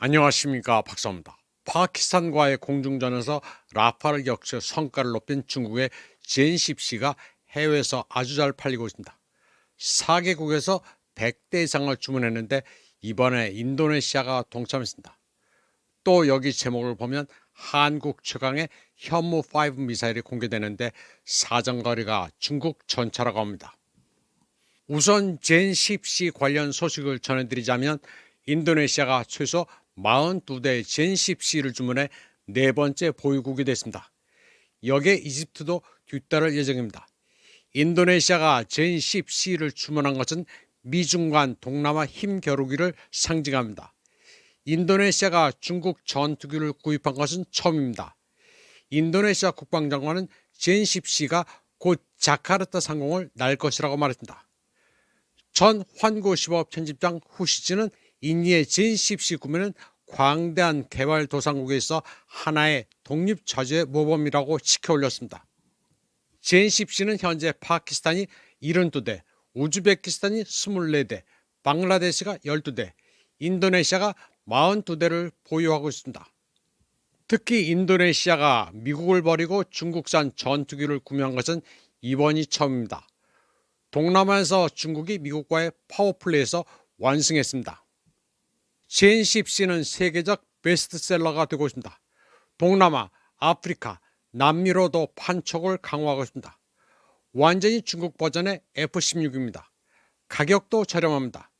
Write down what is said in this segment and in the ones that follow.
안녕하십니까, 박사입니다. 파키스탄과의 공중전에서 라파를 격추해 성과를 높인 중국의 젠10C가 해외에서 아주 잘 팔리고 있습니다. 4개국에서 100대 이상을 주문했는데 이번에 인도네시아가 동참했습니다. 또 여기 제목을 보면 한국 최강의 현무5 미사일이 공개되는데 사정거리가 중국 전차라고 합니다. 우선 젠10C 관련 소식을 전해드리자면 인도네시아가 최소 42대 젠10C를 주문해 네 번째 보유국이 됐습니다. 여기에 이집트도 뒤따를 예정입니다. 인도네시아가 젠10C를 주문한 것은 미중 간 동남아 힘 겨루기를 상징합니다. 인도네시아가 중국 전투기를 구입한 것은 처음입니다. 인도네시아 국방장관은 젠10C가 곧 자카르타 상공을 날 것이라고 말했습니다. 전 환구시법 편집장 후시즈는 인니의 젠10C 구매는 광대한 개발도상국에 있어 하나의 독립자주의 모범이라고 치켜올렸습니다. 젠10C는 현재 파키스탄이 72대, 우즈베키스탄이 24대, 방글라데시가 12대, 인도네시아가 42대를 보유하고 있습니다. 특히 인도네시아가 미국을 버리고 중국산 전투기를 구매한 것은 이번이 처음입니다. 동남아에서 중국이 미국과의 파워플레이에서 완승했습니다. 젠10C는 세계적 베스트셀러가 되고 있습니다. 동남아, 아프리카, 남미로도 판촉을 강화하고 있습니다. 완전히 중국 버전의 F-16입니다. 가격도 저렴합니다.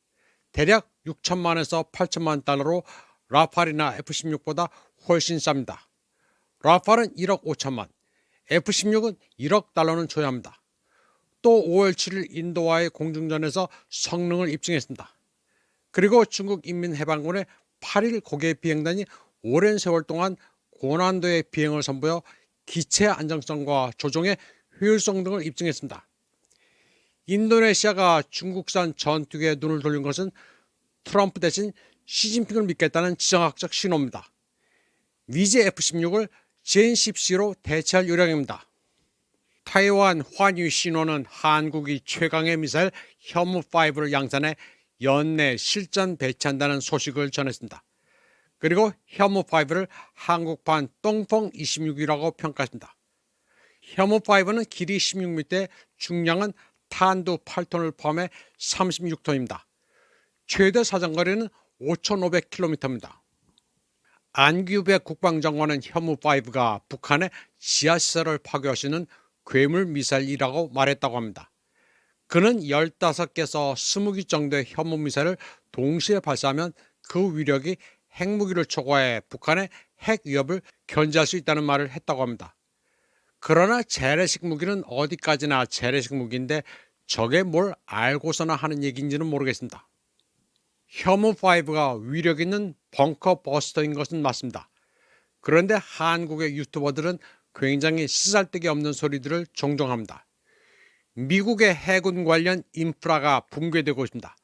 대략 6천만에서 8천만 달러로 라팔이나 F-16보다 훨씬 쌉니다. 라팔은 1억 5천만, F-16은 1억 달러는 줘야 합니다. 또 5월 7일 인도와의 공중전에서 성능을 입증했습니다. 그리고 중국 인민해방군의 8일 고개 비행단이 오랜 세월 동안 고난도의 비행을 선보여 기체 안정성과 조종의 효율성 등을 입증했습니다. 인도네시아가 중국산 전투기에 눈을 돌린 것은 트럼프 대신 시진핑을 믿겠다는 지정학적 신호입니다. 미제 F-16을 젠10C로 대체할 요량입니다. 타이완 환유 신호는 한국이 최강의 미사일 현무5를 양산해 연내 실전 배치한다는 소식을 전했습니다. 그리고 현무5를 한국판 똥펑 26이라고 평가했습니다. 현무5는 길이 16m, 중량은 탄두 8톤을 포함해 36톤입니다. 최대 사정거리는 5,500km입니다. 안규백 국방장관은 현무5가 북한의 지하시설을 파괴할 수 있는 괴물 미사일이라고 말했다고 합니다. 그는 15개에서 20기 정도의 현무 미사일을 동시에 발사하면 그 위력이 핵무기를 초과해 북한의 핵 위협을 견제할 수 있다는 말을 했다고 합니다. 그러나 재래식 무기는 어디까지나 재래식 무기인데 저게 뭘 알고서나 하는 얘기인지는 모르겠습니다. 현무5가 위력 있는 벙커 버스터인 것은 맞습니다. 그런데 한국의 유튜버들은 굉장히 쓰잘데기 없는 소리들을 종종 합니다. 미국의 해군 관련 인프라가 붕괴되고 있습니다.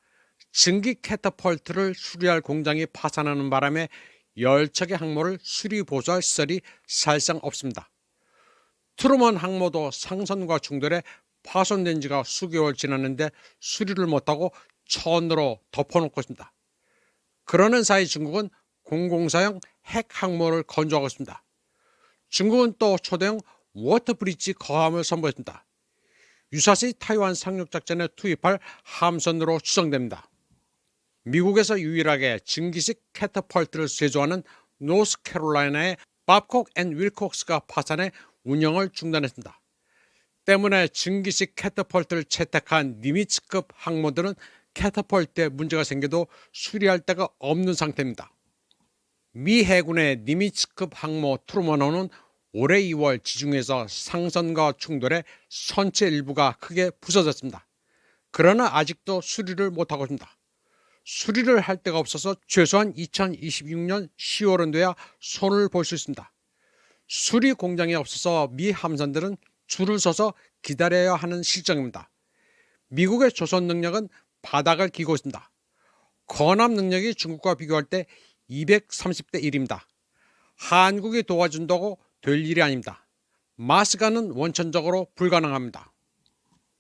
증기 캐터펄트를 수리할 공장이 파산하는 바람에 10척의 항모를 수리 보수할 시설이 사실상 없습니다. 트루먼 항모도 상선과 충돌해 파손된 지가 수개월 지났는데 수리를 못하고 천으로 덮어놓고 있습니다. 그러는 사이 중국은 공공사용 핵 항모를 건조하고 있습니다. 중국은 또 초대형 워터브리지 거함을 선보였습니다. 유사시 타이완 상륙작전에 투입할 함선으로 추정됩니다. 미국에서 유일하게 증기식 캐터펄트를 제조하는 노스캐롤라이나의 밥콕 앤 윌콕스가 파산해 운영을 중단했습니다. 때문에 증기식 캐터펄트를 채택한 니미츠급 항모들은 캐터펄트에 문제가 생겨도 수리할 데가 없는 상태입니다. 미 해군의 니미츠급 항모 트루먼호는 올해 2월 지중해에서 상선과 충돌해 선체 일부가 크게 부서졌습니다. 그러나 아직도 수리를 못하고 있습니다. 수리를 할 데가 없어서 최소한 2026년 10월은 돼야 손을 볼 수 있습니다. 수리 공장이 없어서 미 함선들은 줄을 서서 기다려야 하는 실정입니다. 미국의 조선 능력은 바닥을 기고 있습니다. 건함 능력이 중국과 비교할 때 230대 1입니다. 한국이 도와준다고 될 일이 아닙니다. 마스가는 원천적으로 불가능합니다.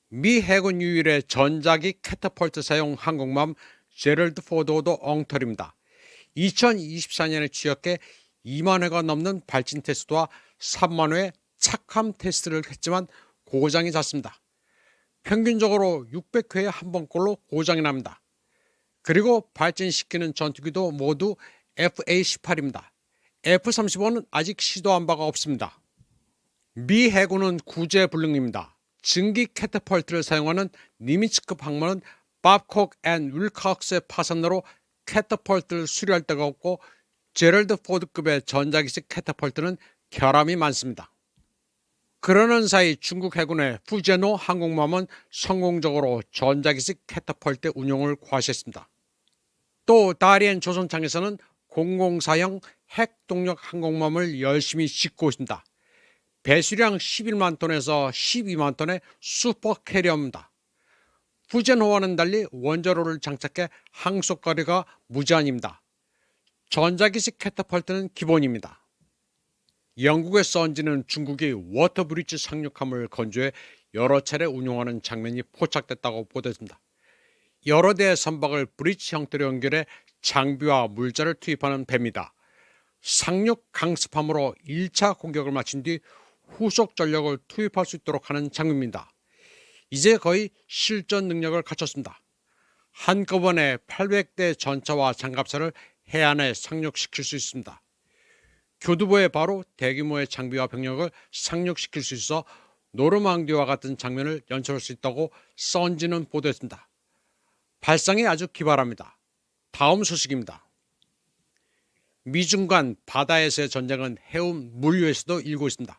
미 해군 유일의 전자기 캐터펄트 사용 항공모함 제럴드 포드호도 엉터리입니다. 2024년에 취역해 2만 회가 넘는 발진 테스트와 3만 회의 착함 테스트를 했지만 고장이 잦습니다. 평균적으로 600회에 한 번꼴로 고장이 납니다. 그리고 발진시키는 전투기도 모두 FA-18입니다. F-35는 아직 시도한 바가 없습니다. 미 해군은 구제불능입니다. 증기 캐터펄트를 사용하는 니미츠급 항모는 밥콕 앤 윌칵스의 파산으로 캐터펄트를 수리할 데가 없고 제럴드 포드급의 전자기식 캐터펄트는 결함이 많습니다. 그러는 사이 중국 해군의 푸제노 항공모함은 성공적으로 전자기식 캐터펄트 운용을 과시했습니다. 또 다리엔 조선창에서는 004형 핵동력 항공모함을 열심히 짓고 있습니다. 배수량 11만 톤에서 12만 톤의 슈퍼캐리어입니다. 푸젠호와는 달리 원자로를 장착해 항속거리가 무제한입니다. 전자기식 캐터펄트는 기본입니다. 영국의 선지는 중국이 워터브리지 상륙함을 건조해 여러 차례 운용하는 장면이 포착됐다고 보도했습니다. 여러 대의 선박을 브리지 형태로 연결해 장비와 물자를 투입하는 배입니다. 상륙 강습함으로 1차 공격을 마친 뒤 후속 전력을 투입할 수 있도록 하는 장비입니다. 이제 거의 실전 능력을 갖췄습니다. 한꺼번에 800대 전차와 장갑차를 해안에 상륙시킬 수 있습니다. 교두보에 바로 대규모의 장비와 병력을 상륙시킬 수 있어 노르망디와 같은 장면을 연출할 수 있다고 선지는 보도했습니다. 발상이 아주 기발합니다. 다음 소식입니다. 미중 간 바다에서의 전쟁은 해운 물 위에서도 일고 있습니다.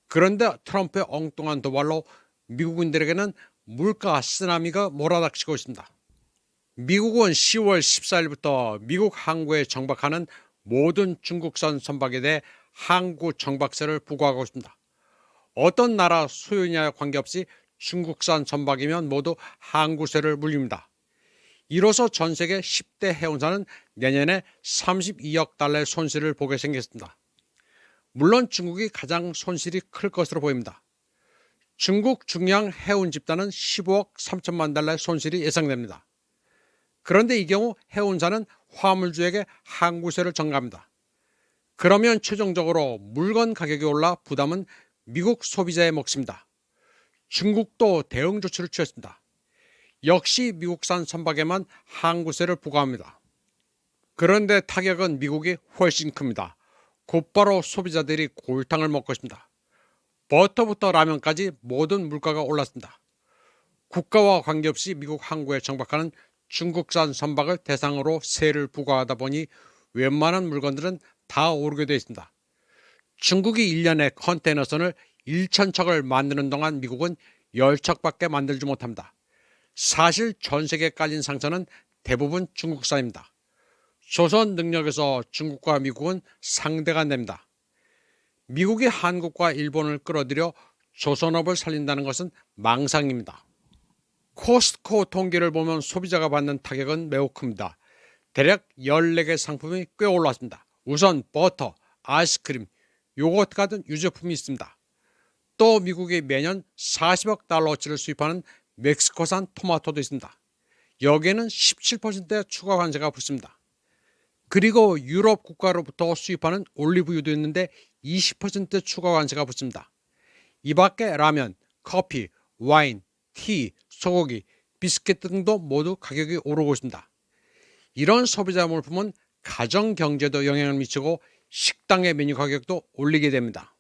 그런데 트럼프의 엉뚱한 도발로 미국인들에게는 물가 쓰나미가 몰아닥치고 있습니다. 미국은 10월 14일부터 미국 항구에 정박하는 모든 중국산 선박에 대해 항구 정박세를 부과하고 있습니다. 어떤 나라 소유냐에 관계없이 중국산 선박이면 모두 항구세를 물립니다. 이로써 전 세계 10대 해운사는 내년에 32억 달러의 손실을 보게 생겼습니다. 물론 중국이 가장 손실이 클 것으로 보입니다. 중국 중량 해운 집단은 15억 3천만 달러의 손실이 예상됩니다. 그런데 이 경우 해운사는 화물주에게 항구세를 전가합니다. 그러면 최종적으로 물건 가격이 올라 부담은 미국 소비자의 몫입니다. 중국도 대응 조치를 취했습니다. 역시 미국산 선박에만 항구세를 부과합니다. 그런데 타격은 미국이 훨씬 큽니다. 곧바로 소비자들이 골탕을 먹고 있습니다. 버터부터 라면까지 모든 물가가 올랐습니다. 국가와 관계없이 미국 항구에 정박하는 중국산 선박을 대상으로 세를 부과하다 보니 웬만한 물건들은 다 오르게 되어 있습니다. 중국이 1년에 컨테이너선을 1,000척을 만드는 동안 미국은 10척밖에 만들지 못합니다. 사실 전 세계에 깔린 상처는 대부분 중국산입니다. 조선 능력에서 중국과 미국은 상대가 안 됩니다. 미국이 한국과 일본을 끌어들여 조선업을 살린다는 것은 망상입니다. 코스트코 통계를 보면 소비자가 받는 타격은 매우 큽니다. 대략 14개 상품이 꽤 올랐습니다. 우선 버터, 아이스크림, 요거트 같은 유제품이 있습니다. 또 미국이 매년 40억 달러어치를 수입하는 멕시코산 토마토도 있습니다. 여기에는 17%의 추가 관세가 붙습니다. 그리고 유럽 국가로부터 수입하는 올리브유도 있는데 20% 추가 관세가 붙습니다. 이 밖에 라면, 커피, 와인, 티, 소고기, 비스킷 등도 모두 가격이 오르고 있습니다. 이런 소비자 물품은 가정 경제도 영향을 미치고 식당의 메뉴 가격도 올리게 됩니다.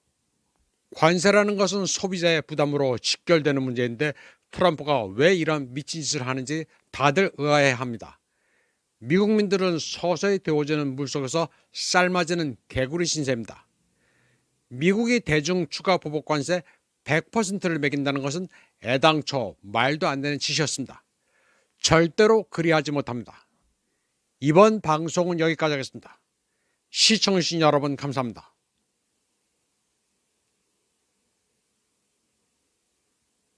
관세라는 것은 소비자의 부담으로 직결되는 문제인데 트럼프가 왜 이런 미친 짓을 하는지 다들 의아해합니다. 미국민들은 서서히 데워지는 물속에서 삶아지는 개구리 신세입니다. 미국이 대중 추가 보복 관세 100%를 매긴다는 것은 애당초 말도 안 되는 짓이었습니다. 절대로 그리하지 못합니다. 이번 방송은 여기까지 하겠습니다. 시청해주신 여러분 감사합니다.